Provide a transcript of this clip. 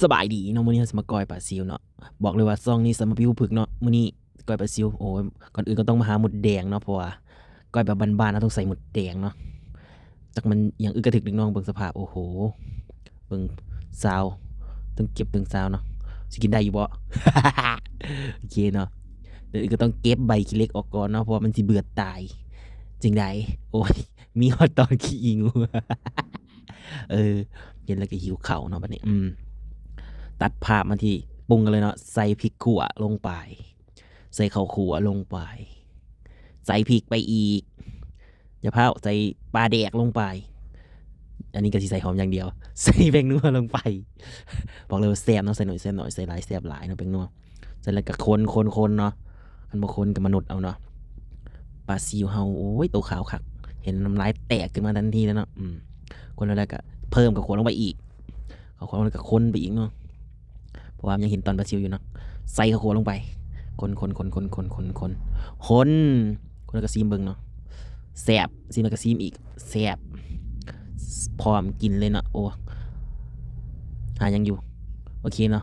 สบายดีเนาะมื้อนี้เราสิมาก้อยปลาซิวเนาะบอกเลยว่าซองนี้สำหรับผิวผึกเนาะมื้อนี้ก้อยปลาซิวโอ้ยก่อนอื่นก็ต้องมาหาหมดแดงเนาะเพราะว่าก้อยแบบบ้านๆเราต้องใส่หมดแดงเนาะจักมันอย่างอึกกระทึกดึกน้องเบิ่งสภาพโอ้โหเบิ่งซาวต้องเก็บเบิ่งซาวเนาะสิกินได้อยู่บ่ โอเคเนาะเดี๋ยวอึกก็ต้องเก็บใบขี้เหล็กออกก่อนเนาะเพราะว่ามันสิเบื่อตายจังไดโอ้ยมีฮอดตอนขี้งู เออเห็นแล้วก็หิวข้าวเนาะบัดนี้ตัดภาพมาที่ปรุงกันเลยเนาะใส่พริกขั่วลงไปใส่ข้าวขั่วลงไปใส่พริกไปอีกอย่าเผาใส่ปลาแดกลงไปอันนี้ก็สิใส่หอมอย่างเดียวใส่แป้งนัวลงไปบอกเลยว่าแซ่บเนาะใส่หน่อยแซ่บหน่อยใส่หลายแซ่บหลายเนาะแป้งนัวใส่แล้วก็คนเนาะอันบ่คนกับมนุษย์เอาเนาะปลาซิวเฮาโอ้ยตัวขาวคักเห็นน้ำลายแตกขึ้นมาทันทีแล้วเนาะคนแล้วก็เพิ่มกับขวดลงไปอีกเอาขวดลงไปกับคนไปอีกเนาะเพราะว่ายังเห็นตอนปลาซิวอยู่เนาะใส่ข้าวขัวลงไปคนแล้วก็ซีมเบิ่งเนาะแซ่บซีมแล้วก็ซีมอีกแซ่บพร้อมกินเลยเนาะโอ้หายังอยู่โอเคเนาะ